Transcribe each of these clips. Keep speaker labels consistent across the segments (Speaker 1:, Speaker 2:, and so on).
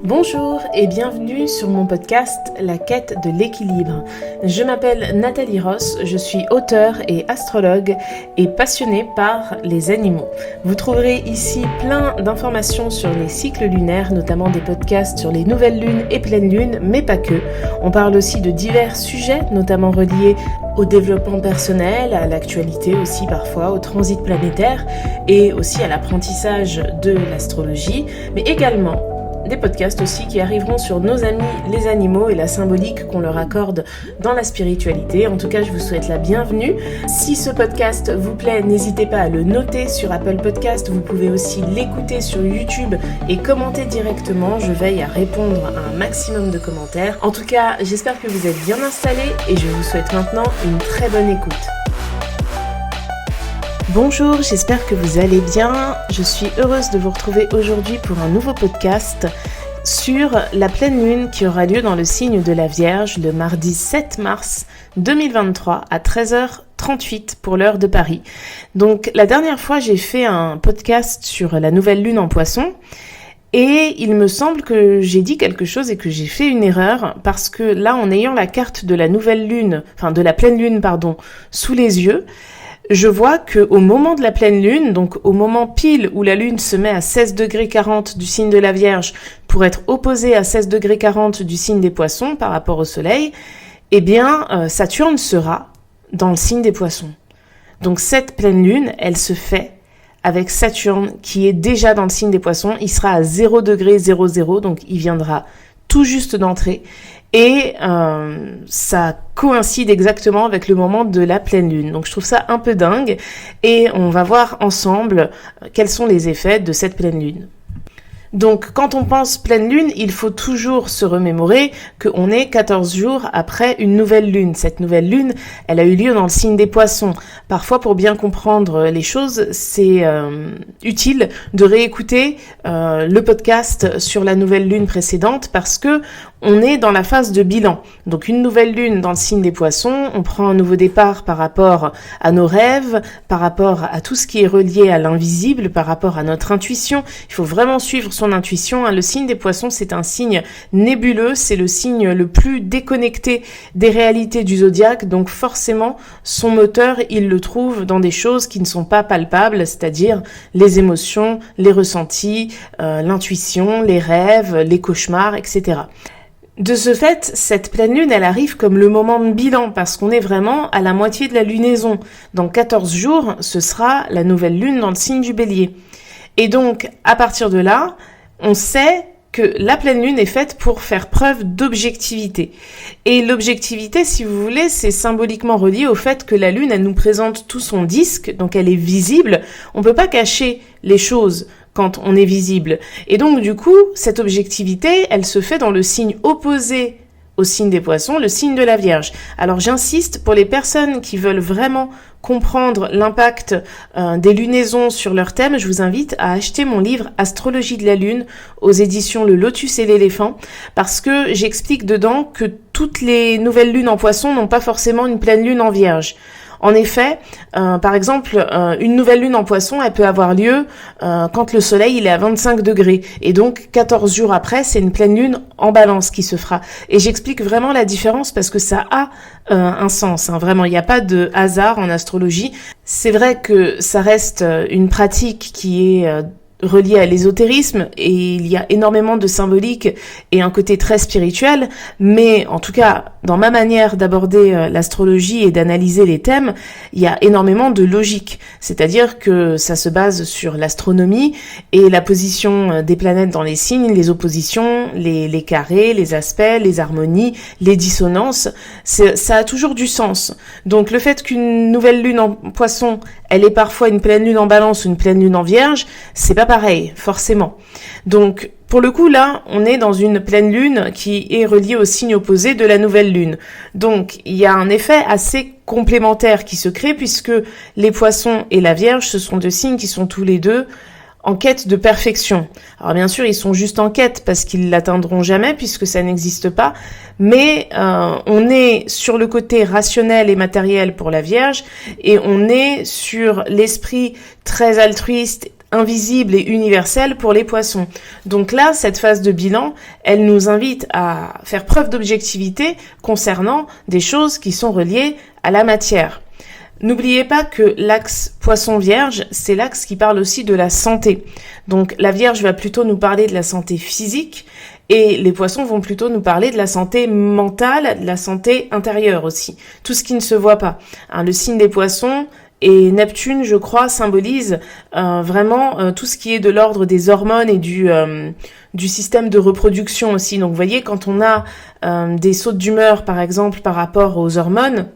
Speaker 1: Bonjour et bienvenue sur mon podcast La quête de l'équilibre. Je m'appelle Nathalie Ross, je suis auteure et astrologue et passionnée par les animaux. Vous trouverez ici plein d'informations sur les cycles lunaires, notamment des podcasts sur les nouvelles lunes et pleines lunes, mais pas que. On parle aussi de divers sujets, notamment reliés au développement personnel, à l'actualité aussi parfois, au transit planétaire et aussi à l'apprentissage de l'astrologie, mais également des podcasts aussi qui arriveront sur nos amis les animaux et la symbolique qu'on leur accorde dans la spiritualité. En tout cas, je vous souhaite la bienvenue. Si ce podcast vous plaît, n'hésitez pas à le noter sur Apple Podcast. Vous pouvez aussi l'écouter sur YouTube et commenter directement. Je veille à répondre à un maximum de commentaires. En tout cas, j'espère que vous êtes bien installés et je vous souhaite maintenant une très bonne écoute. Bonjour, j'espère que vous allez bien. Je suis heureuse de vous retrouver aujourd'hui pour un nouveau podcast sur la pleine lune qui aura lieu dans le signe de la Vierge le mardi 7 mars 2023 à 13h38 pour l'heure de Paris. Donc la dernière fois, j'ai fait un podcast sur la nouvelle lune en Poisson et il me semble que j'ai dit quelque chose et que j'ai fait une erreur parce que là, en ayant la carte de la nouvelle lune, de la pleine lune, sous les yeux, je vois qu'au moment de la pleine lune, donc au moment pile où la lune se met à 16°40 du signe de la Vierge pour être opposée à 16°40 du signe des Poissons par rapport au soleil, Saturne sera dans le signe des Poissons. Donc cette pleine lune, elle se fait avec Saturne qui est déjà dans le signe des Poissons. Il sera à 0°00, donc il viendra tout juste d'entrer. Et ça coïncide exactement avec le moment de la pleine lune. Donc je trouve ça un peu dingue. Et on va voir ensemble quels sont les effets de cette pleine lune. Donc quand on pense pleine lune, il faut toujours se remémorer qu'on est 14 jours après une nouvelle lune. Cette nouvelle lune, elle a eu lieu dans le signe des Poissons. Parfois, pour bien comprendre les choses, c'est utile de réécouter le podcast sur la nouvelle lune précédente parce que on est dans la phase de bilan. Donc une nouvelle lune dans le signe des Poissons, on prend un nouveau départ par rapport à nos rêves, par rapport à tout ce qui est relié à l'invisible, par rapport à notre intuition. Il faut vraiment suivre son intuition. Le signe des Poissons, c'est un signe nébuleux, c'est le signe le plus déconnecté des réalités du zodiaque. Donc forcément, son moteur, il le trouve dans des choses qui ne sont pas palpables, c'est-à-dire les émotions, les ressentis, l'intuition, les rêves, les cauchemars, etc. De ce fait, cette pleine lune, elle arrive comme le moment de bilan parce qu'on est vraiment à la moitié de la lunaison. Dans 14 jours, ce sera la nouvelle lune dans le signe du Bélier. Et donc, à partir de là, on sait que la pleine lune est faite pour faire preuve d'objectivité. Et l'objectivité, si vous voulez, c'est symboliquement relié au fait que la lune, elle nous présente tout son disque, donc elle est visible. On peut pas cacher les choses quand on est visible. Et donc, du coup, cette objectivité, elle se fait dans le signe opposé au signe des Poissons, le signe de la Vierge. Alors, j'insiste, pour les personnes qui veulent vraiment comprendre l'impact des lunaisons sur leur thème, je vous invite à acheter mon livre Astrologie de la Lune aux éditions Le Lotus et l'Éléphant, parce que j'explique dedans que toutes les nouvelles lunes en Poissons n'ont pas forcément une pleine lune en Vierge. En effet, par exemple, une nouvelle lune en Poisson, elle peut avoir lieu quand le soleil il est à 25 degrés. Et donc, 14 jours après, c'est une pleine lune en Balance qui se fera. Et j'explique vraiment la différence parce que ça a un sens. Vraiment, il n'y a pas de hasard en astrologie. C'est vrai que ça reste une pratique qui est relié à l'ésotérisme et il y a énormément de symbolique et un côté très spirituel, mais en tout cas, dans ma manière d'aborder l'astrologie et d'analyser les thèmes, il y a énormément de logique, c'est-à-dire que ça se base sur l'astronomie et la position des planètes dans les signes, les oppositions, les carrés, les aspects, les harmonies, les dissonances, ça a toujours du sens. Donc le fait qu'une nouvelle lune en Poisson, elle est parfois une pleine lune en Balance ou une pleine lune en Vierge, c'est pas pareil, forcément. Donc, pour le coup, là, on est dans une pleine lune qui est reliée au signe opposé de la nouvelle lune. Donc, il y a un effet assez complémentaire qui se crée puisque les Poissons et la Vierge, ce sont deux signes qui sont tous les deux en quête de perfection. Alors bien sûr, ils sont juste en quête parce qu'ils l'atteindront jamais puisque ça n'existe pas, mais on est sur le côté rationnel et matériel pour la Vierge et on est sur l'esprit très altruiste, invisible et universel pour les poissons. Donc là, cette phase de bilan, elle nous invite à faire preuve d'objectivité concernant des choses qui sont reliées à la matière. N'oubliez pas que l'axe Poisson-Vierge, c'est l'axe qui parle aussi de la santé. Donc la Vierge va plutôt nous parler de la santé physique et les Poissons vont plutôt nous parler de la santé mentale, de la santé intérieure aussi. Tout ce qui ne se voit pas. Le signe des Poissons et Neptune, je crois, symbolise vraiment tout ce qui est de l'ordre des hormones et du système de reproduction aussi. Donc vous voyez, quand on a des sautes d'humeur, par exemple, par rapport aux hormones,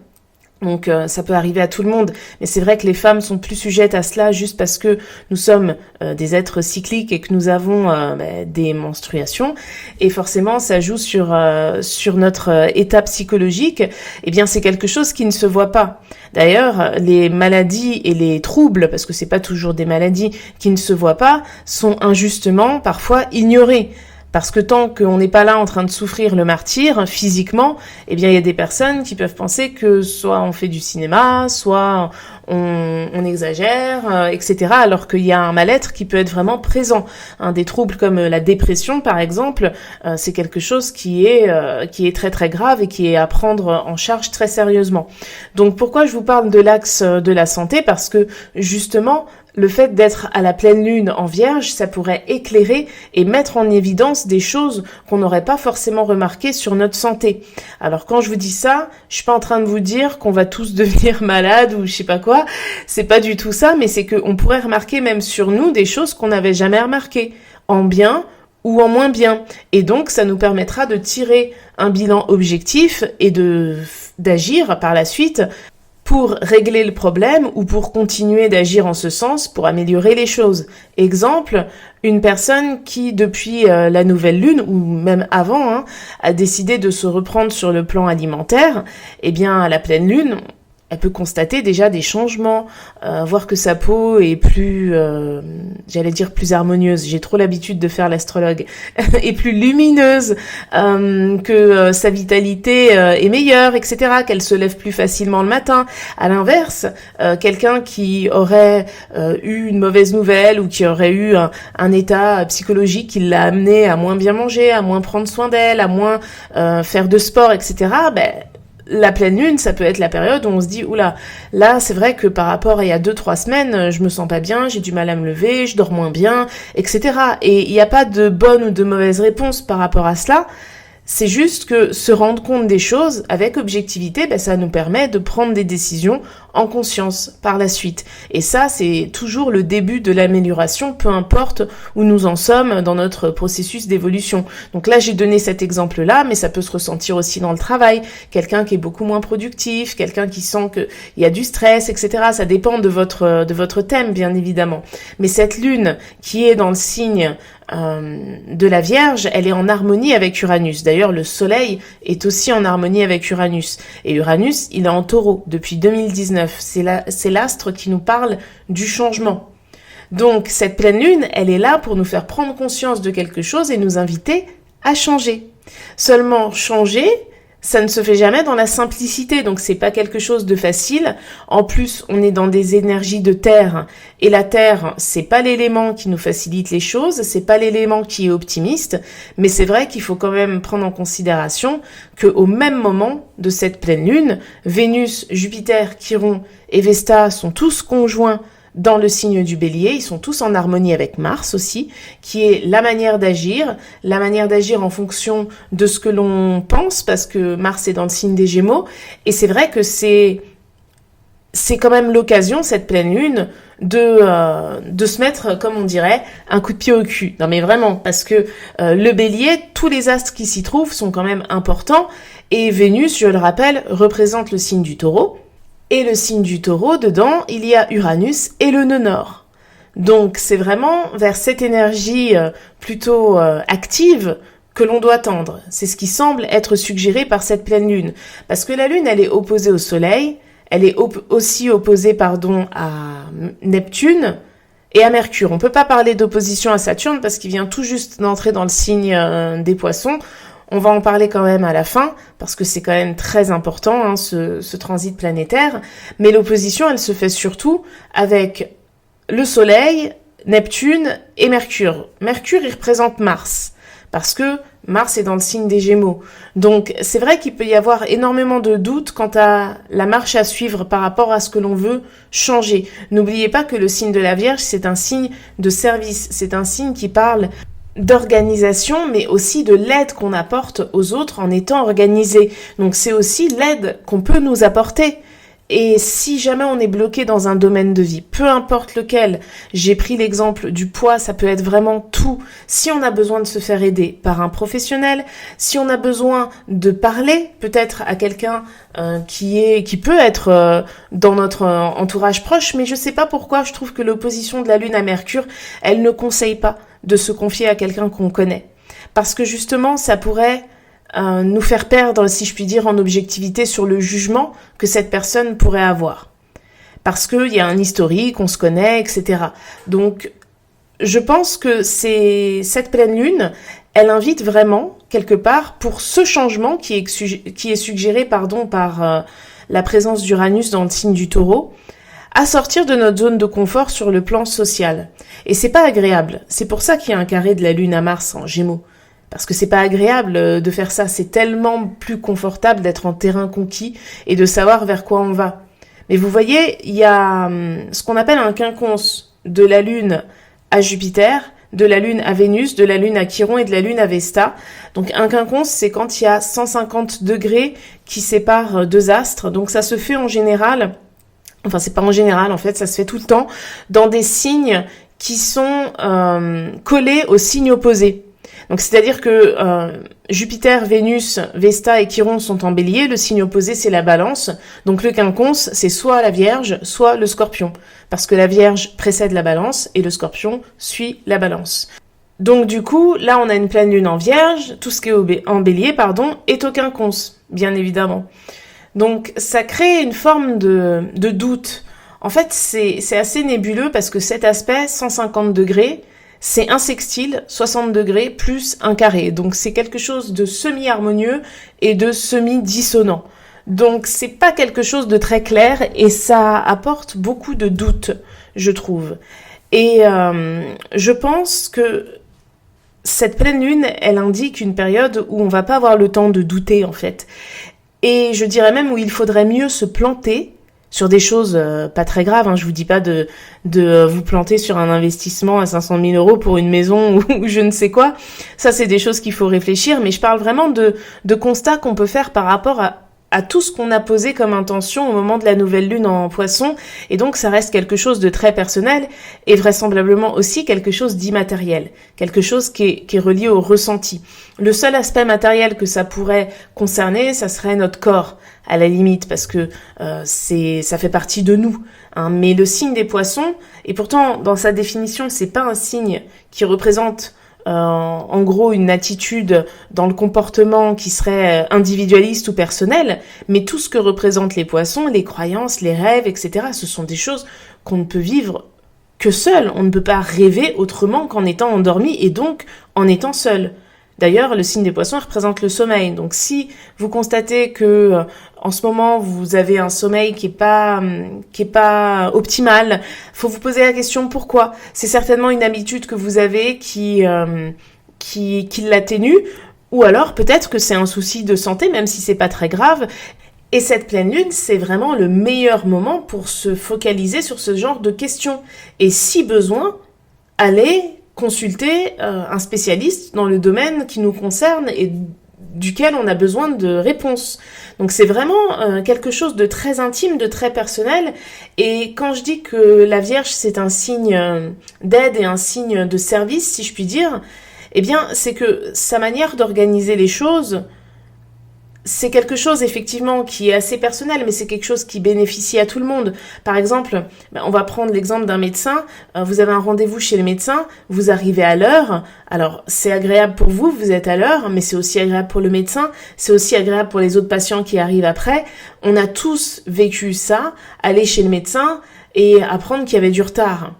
Speaker 1: donc ça peut arriver à tout le monde, mais c'est vrai que les femmes sont plus sujettes à cela juste parce que nous sommes des êtres cycliques et que nous avons des menstruations, et forcément ça joue sur notre état psychologique. Eh bien c'est quelque chose qui ne se voit pas. D'ailleurs, les maladies et les troubles, parce que c'est pas toujours des maladies qui ne se voient pas, sont injustement parfois ignorés. Parce que tant qu'on n'est pas là en train de souffrir le martyre physiquement, eh bien il y a des personnes qui peuvent penser que soit on fait du cinéma, soit on exagère, etc. Alors qu'il y a un mal-être qui peut être vraiment présent. Des troubles comme la dépression, par exemple, c'est quelque chose qui est très très grave et qui est à prendre en charge très sérieusement. Donc pourquoi je vous parle de l'axe de la santé ? Parce que justement, le fait d'être à la pleine lune en Vierge, ça pourrait éclairer et mettre en évidence des choses qu'on n'aurait pas forcément remarquées sur notre santé. Alors quand je vous dis ça, je suis pas en train de vous dire qu'on va tous devenir malades ou je sais pas quoi. C'est pas du tout ça, mais c'est qu'on pourrait remarquer même sur nous des choses qu'on n'avait jamais remarquées, en bien ou en moins bien. Et donc ça nous permettra de tirer un bilan objectif et d'agir par la suite pour régler le problème ou pour continuer d'agir en ce sens pour améliorer les choses. Exemple, une personne qui, depuis la nouvelle lune, ou même avant, a décidé de se reprendre sur le plan alimentaire, eh bien, à la pleine lune, elle peut constater déjà des changements, voir que sa peau est plus, plus harmonieuse, j'ai trop l'habitude de faire l'astrologue, est plus lumineuse, que sa vitalité est meilleure, etc., qu'elle se lève plus facilement le matin. À l'inverse, quelqu'un qui aurait eu une mauvaise nouvelle ou qui aurait eu un état psychologique qui l'a amené à moins bien manger, à moins prendre soin d'elle, à moins faire de sport, etc., la pleine lune, ça peut être la période où on se dit, oula, là, c'est vrai que par rapport à il y a 2-3 semaines, je me sens pas bien, j'ai du mal à me lever, je dors moins bien, etc. Et il n'y a pas de bonne ou de mauvaise réponse par rapport à cela. C'est juste que se rendre compte des choses avec objectivité, ça nous permet de prendre des décisions en conscience par la suite. Et ça, c'est toujours le début de l'amélioration, peu importe où nous en sommes dans notre processus d'évolution. Donc là, j'ai donné cet exemple-là, mais ça peut se ressentir aussi dans le travail. Quelqu'un qui est beaucoup moins productif, quelqu'un qui sent qu'il y a du stress, etc. Ça dépend de votre thème, bien évidemment. Mais cette lune qui est dans le signe de la Vierge, elle est en harmonie avec Uranus. D'ailleurs, le Soleil est aussi en harmonie avec Uranus. Et Uranus, il est en Taureau depuis 2019. C'est l'astre qui nous parle du changement. Donc, cette pleine lune, elle est là pour nous faire prendre conscience de quelque chose et nous inviter à changer. Seulement, changer, ça ne se fait jamais dans la simplicité, donc c'est pas quelque chose de facile. En plus, on est dans des énergies de terre, et la terre, c'est pas l'élément qui nous facilite les choses, c'est pas l'élément qui est optimiste, mais c'est vrai qu'il faut quand même prendre en considération que au même moment de cette pleine lune, Vénus, Jupiter, Chiron et Vesta sont tous conjoints dans le signe du Bélier, ils sont tous en harmonie avec Mars aussi, qui est la manière d'agir en fonction de ce que l'on pense, parce que Mars est dans le signe des Gémeaux, et c'est vrai que c'est quand même l'occasion, cette pleine lune, de se mettre, comme on dirait, un coup de pied au cul. Non mais vraiment, parce que le Bélier, tous les astres qui s'y trouvent sont quand même importants, et Vénus, je le rappelle, représente le signe du Taureau, et le signe du Taureau, dedans, il y a Uranus et le nœud nord. Donc, c'est vraiment vers cette énergie plutôt active que l'on doit tendre. C'est ce qui semble être suggéré par cette pleine lune. Parce que la lune, elle est opposée au Soleil, elle est aussi opposée, à Neptune et à Mercure. On peut pas parler d'opposition à Saturne parce qu'il vient tout juste d'entrer dans le signe des Poissons. On va en parler quand même à la fin, parce que c'est quand même très important, ce transit planétaire. Mais l'opposition, elle se fait surtout avec le Soleil, Neptune et Mercure. Mercure, il représente Mars, parce que Mars est dans le signe des Gémeaux. Donc, c'est vrai qu'il peut y avoir énormément de doutes quant à la marche à suivre par rapport à ce que l'on veut changer. N'oubliez pas que le signe de la Vierge, c'est un signe de service. C'est un signe qui parle d'organisation, mais aussi de l'aide qu'on apporte aux autres en étant organisé. Donc, c'est aussi l'aide qu'on peut nous apporter. Et si jamais on est bloqué dans un domaine de vie, peu importe lequel, j'ai pris l'exemple du poids, ça peut être vraiment tout. Si on a besoin de se faire aider par un professionnel, si on a besoin de parler peut-être à quelqu'un qui peut être dans notre entourage proche, mais je sais pas pourquoi, je trouve que l'opposition de la Lune à Mercure, elle ne conseille pas de se confier à quelqu'un qu'on connaît. Parce que justement, ça pourrait nous faire perdre, si je puis dire, en objectivité sur le jugement que cette personne pourrait avoir. Parce qu'il y a un historique, on se connaît, etc. Donc, je pense que cette pleine lune, elle invite vraiment, quelque part, pour ce changement qui est suggéré par la présence d'Uranus dans le signe du Taureau, à sortir de notre zone de confort sur le plan social. Et c'est pas agréable. C'est pour ça qu'il y a un carré de la Lune à Mars en Gémeaux. Parce que c'est pas agréable de faire ça, c'est tellement plus confortable d'être en terrain conquis et de savoir vers quoi on va. Mais vous voyez, il y a ce qu'on appelle un quinconce de la Lune à Jupiter, de la Lune à Vénus, de la Lune à Chiron et de la Lune à Vesta. Donc un quinconce, c'est quand il y a 150 degrés qui séparent deux astres. Donc ça se fait en général, enfin c'est pas en général en fait, ça se fait tout le temps, dans des signes qui sont collés aux signes opposés. Donc c'est-à-dire que Jupiter, Vénus, Vesta et Chiron sont en Bélier, le signe opposé c'est la Balance, donc le quinconce c'est soit la Vierge, soit le Scorpion, parce que la Vierge précède la Balance et le Scorpion suit la Balance. Donc du coup, là on a une pleine lune en Vierge, tout ce qui est en Bélier, est au quinconce, bien évidemment. Donc ça crée une forme de doute. En fait c'est assez nébuleux parce que cet aspect, 150 degrés, c'est un sextile, 60 degrés, plus un carré. Donc c'est quelque chose de semi-harmonieux et de semi-dissonant. Donc c'est pas quelque chose de très clair et ça apporte beaucoup de doutes, je trouve. Et je pense que cette pleine lune, elle indique une période où on va pas avoir le temps de douter en fait. Et je dirais même où il faudrait mieux se planter sur des choses pas très graves, hein. Je vous dis pas de vous planter sur un investissement à 500 000 euros pour une maison ou je ne sais quoi. Ça, c'est des choses qu'il faut réfléchir, mais je parle vraiment de constats qu'on peut faire par rapport à tout ce qu'on a posé comme intention au moment de la nouvelle lune en Poisson, et donc ça reste quelque chose de très personnel et vraisemblablement aussi quelque chose d'immatériel, quelque chose qui est relié au ressenti. Le seul aspect matériel que ça pourrait concerner, ça serait notre corps, à la limite, parce que ça fait partie de nous, hein. Mais le signe des Poissons, et pourtant dans sa définition, c'est pas un signe qui représente en gros une attitude dans le comportement qui serait individualiste ou personnel, mais tout ce que représentent les Poissons, les croyances, les rêves, etc., ce sont des choses qu'on ne peut vivre que seul. On ne peut pas rêver autrement qu'en étant endormi et donc en étant seul. D'ailleurs, le signe des Poissons représente le sommeil. Donc si vous constatez que en ce moment vous avez un sommeil qui est pas optimal, faut vous poser la question pourquoi. C'est certainement une habitude que vous avez qui l'atténue, ou alors peut-être que c'est un souci de santé, même si c'est pas très grave. Et cette pleine lune, c'est vraiment le meilleur moment pour se focaliser sur ce genre de questions. Et si besoin, allez consulter un spécialiste dans le domaine qui nous concerne et duquel on a besoin de réponses. Donc c'est vraiment quelque chose de très intime, de très personnel. Et quand je dis que la Vierge c'est un signe d'aide et un signe de service, si je puis dire, eh bien c'est que sa manière d'organiser les choses, c'est quelque chose effectivement qui est assez personnel, mais c'est quelque chose qui bénéficie à tout le monde. Par exemple, on va prendre l'exemple d'un médecin. Vous avez un rendez-vous chez le médecin, vous arrivez à l'heure. Alors c'est agréable pour vous, vous êtes à l'heure, mais c'est aussi agréable pour le médecin, c'est aussi agréable pour les autres patients qui arrivent après. On a tous vécu ça, aller chez le médecin et apprendre qu'il y avait du retard.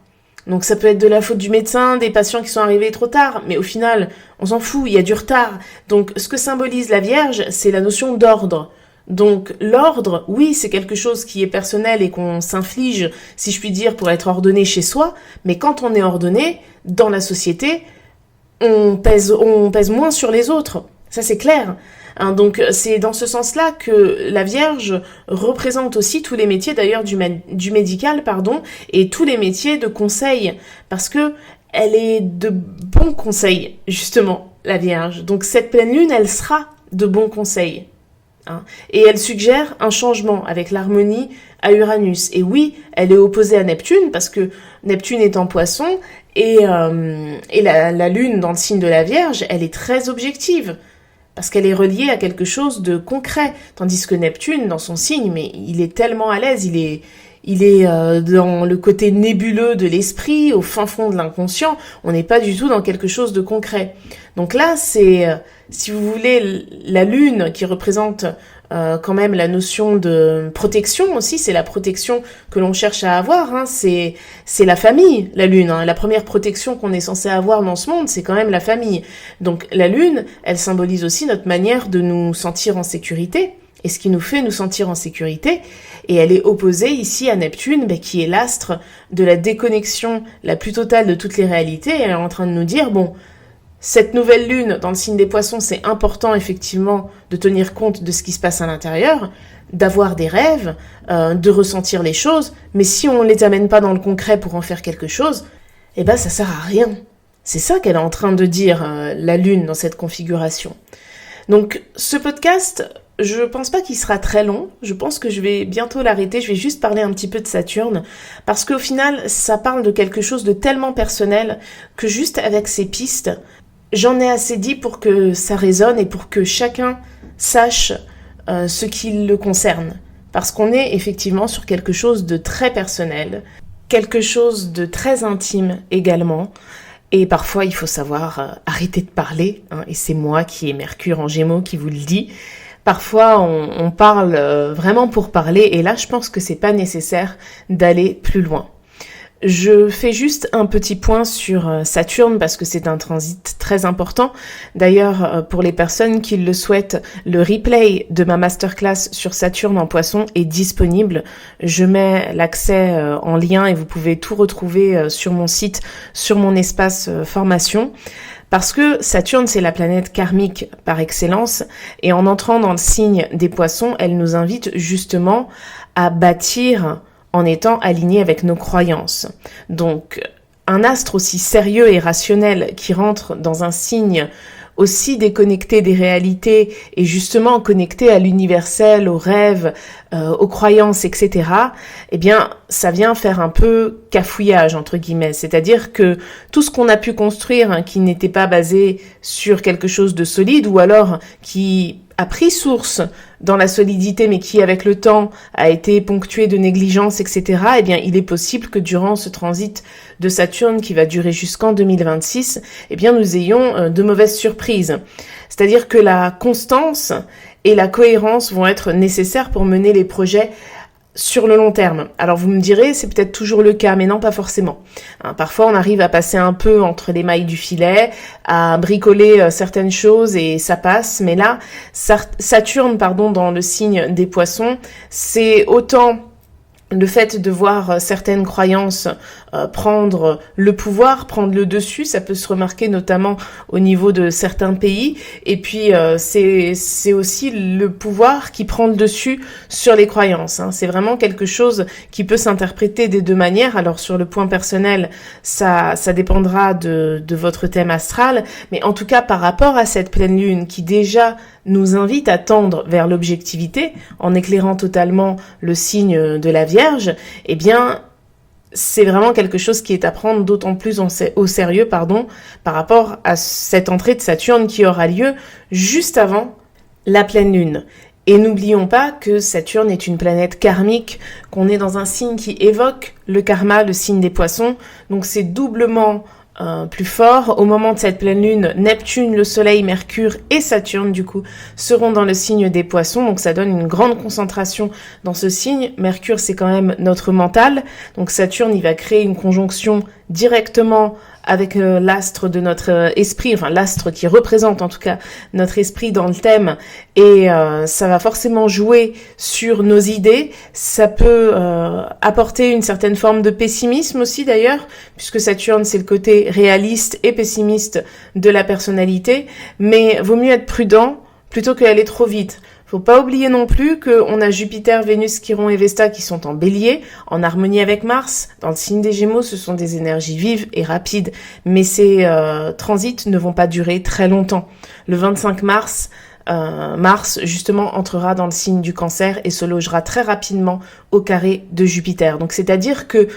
Speaker 1: Donc ça peut être de la faute du médecin, des patients qui sont arrivés trop tard, mais au final, on s'en fout, il y a du retard. Donc ce que symbolise la Vierge, c'est la notion d'ordre. Donc l'ordre, oui, c'est quelque chose qui est personnel et qu'on s'inflige, si je puis dire, pour être ordonné chez soi, mais quand on est ordonné, dans la société, on pèse moins sur les autres. Ça, c'est clair. Hein, donc c'est dans ce sens-là que la Vierge représente aussi tous les métiers d'ailleurs du médical, et tous les métiers de conseil, parce que elle est de bons conseils, justement, la Vierge. Donc cette pleine lune, elle sera de bons conseils. Hein. Et elle suggère un changement avec l'harmonie à Uranus. Et oui, elle est opposée à Neptune, parce que Neptune est en Poisson, et la lune dans le signe de la Vierge, elle est très objective, parce qu'elle est reliée à quelque chose de concret, tandis que Neptune, dans son signe, mais il est tellement à l'aise, il est dans le côté nébuleux de l'esprit, au fin fond de l'inconscient, on n'est pas du tout dans quelque chose de concret. Donc là, c'est, si vous voulez, la lune qui représente quand même la notion de protection aussi, c'est la protection que l'on cherche à avoir, hein, c'est la famille, la lune. Hein. La première protection qu'on est censé avoir dans ce monde, c'est quand même la famille. Donc la lune, elle symbolise aussi notre manière de nous sentir en sécurité, et ce qui nous fait nous sentir en sécurité, et elle est opposée ici à Neptune, qui est l'astre de la déconnexion la plus totale de toutes les réalités, et elle est en train de nous dire, bon, cette nouvelle lune dans le signe des Poissons, c'est important effectivement de tenir compte de ce qui se passe à l'intérieur, d'avoir des rêves, de ressentir les choses, mais si on ne les amène pas dans le concret pour en faire quelque chose, ça sert à rien. C'est ça qu'elle est en train de dire, la lune, dans cette configuration. Donc ce podcast, je pense pas qu'il sera très long, je pense que je vais bientôt l'arrêter, je vais juste parler un petit peu de Saturne, parce qu'au final, ça parle de quelque chose de tellement personnel que juste avec ces pistes, j'en ai assez dit pour que ça résonne et pour que chacun sache ce qui le concerne. Parce qu'on est effectivement sur quelque chose de très personnel, quelque chose de très intime également. Et parfois, il faut savoir arrêter de parler. Hein, et c'est moi qui ai Mercure en Gémeaux qui vous le dit. Parfois, on parle vraiment pour parler. Et là, je pense que c'est pas nécessaire d'aller plus loin. Je fais juste un petit point sur Saturne parce que c'est un transit très important. D'ailleurs, pour les personnes qui le souhaitent, le replay de ma masterclass sur Saturne en Poisson est disponible. Je mets l'accès en lien et vous pouvez tout retrouver sur mon site, sur mon espace formation. Parce que Saturne, c'est la planète karmique par excellence, et en entrant dans le signe des Poissons, elle nous invite justement à bâtir en étant aligné avec nos croyances. Donc, un astre aussi sérieux et rationnel qui rentre dans un signe aussi déconnecté des réalités et justement connecté à l'universel, aux rêves, aux croyances, etc., ça vient faire un peu cafouillage, entre guillemets. C'est-à-dire que tout ce qu'on a pu construire, qui n'était pas basé sur quelque chose de solide, ou alors qui a pris source dans la solidité, mais qui, avec le temps, a été ponctué de négligence, etc., il est possible que durant ce transit de Saturne, qui va durer jusqu'en 2026, nous ayons de mauvaises surprises. C'est-à-dire que la constance et la cohérence vont être nécessaires pour mener les projets sur le long terme. Alors vous me direz, c'est peut-être toujours le cas, mais non, pas forcément. Parfois, on arrive à passer un peu entre les mailles du filet, à bricoler certaines choses et ça passe. Mais là, Saturne, dans le signe des Poissons, c'est autant le fait de voir certaines croyances prendre le pouvoir, prendre le dessus, ça peut se remarquer notamment au niveau de certains pays. Et puis c'est aussi le pouvoir qui prend le dessus sur les croyances. Hein. C'est vraiment quelque chose qui peut s'interpréter des deux manières. Alors sur le point personnel, ça dépendra de votre thème astral, mais en tout cas par rapport à cette pleine lune qui déjà nous invite à tendre vers l'objectivité en éclairant totalement le signe de la Vierge, c'est vraiment quelque chose qui est à prendre d'autant plus au sérieux, par rapport à cette entrée de Saturne qui aura lieu juste avant la pleine lune. Et n'oublions pas que Saturne est une planète karmique, qu'on est dans un signe qui évoque le karma, le signe des Poissons, donc c'est doublement plus fort. Au moment de cette pleine lune, Neptune, le Soleil, Mercure et Saturne, du coup, seront dans le signe des Poissons. Donc ça donne une grande concentration dans ce signe. Mercure, c'est quand même notre mental. Donc Saturne, il va créer une conjonction directement avec l'astre de notre esprit, enfin l'astre qui représente en tout cas notre esprit dans le thème, et ça va forcément jouer sur nos idées. Ça peut apporter une certaine forme de pessimisme aussi d'ailleurs, puisque Saturne c'est le côté réaliste et pessimiste de la personnalité, mais vaut mieux être prudent plutôt qu'aller trop vite. Faut pas oublier non plus qu'on a Jupiter, Vénus, Chiron et Vesta qui sont en Bélier, en harmonie avec Mars. Dans le signe des Gémeaux, ce sont des énergies vives et rapides, mais ces transits ne vont pas durer très longtemps. Le 25 mars, Mars justement entrera dans le signe du Cancer et se logera très rapidement au carré de Jupiter. Donc c'est-à-dire que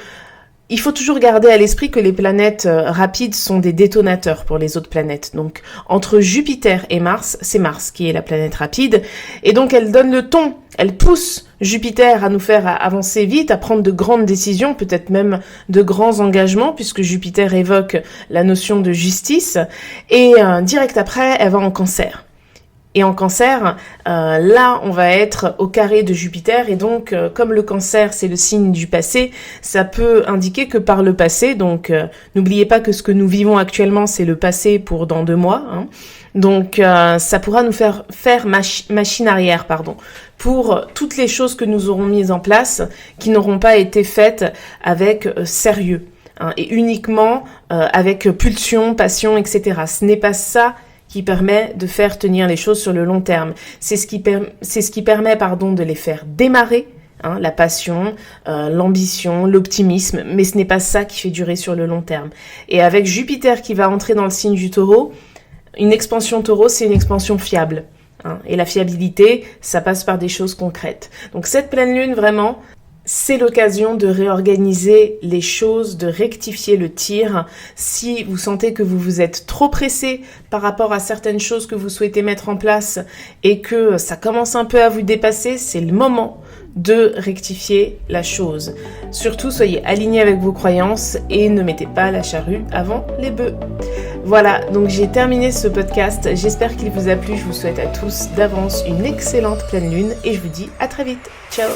Speaker 1: il faut toujours garder à l'esprit que les planètes rapides sont des détonateurs pour les autres planètes. Donc, entre Jupiter et Mars, c'est Mars qui est la planète rapide. Et donc, elle donne le ton, elle pousse Jupiter à nous faire avancer vite, à prendre de grandes décisions, peut-être même de grands engagements, puisque Jupiter évoque la notion de justice. Et direct après, elle va en Cancer. Et en Cancer, là, on va être au carré de Jupiter. Et donc, comme le Cancer, c'est le signe du passé, ça peut indiquer que par le passé, donc n'oubliez pas que ce que nous vivons actuellement, c'est le passé pour dans 2 mois. Hein. Donc, ça pourra nous faire machine arrière, pour toutes les choses que nous aurons mises en place, qui n'auront pas été faites avec sérieux, hein, et uniquement avec pulsion, passion, etc. Ce n'est pas ça qui permet de faire tenir les choses sur le long terme. C'est ce qui permet de les faire démarrer, hein, la passion, l'ambition, l'optimisme, mais ce n'est pas ça qui fait durer sur le long terme. Et avec Jupiter qui va entrer dans le signe du Taureau, une expansion Taureau, c'est une expansion fiable. Hein, et la fiabilité, ça passe par des choses concrètes. Donc cette pleine lune, vraiment, c'est l'occasion de réorganiser les choses, de rectifier le tir. Si vous sentez que vous êtes trop pressé par rapport à certaines choses que vous souhaitez mettre en place et que ça commence un peu à vous dépasser, c'est le moment de rectifier la chose. Surtout, soyez alignés avec vos croyances et ne mettez pas la charrue avant les bœufs. Voilà, donc j'ai terminé ce podcast. J'espère qu'il vous a plu. Je vous souhaite à tous d'avance une excellente pleine lune et je vous dis à très vite. Ciao!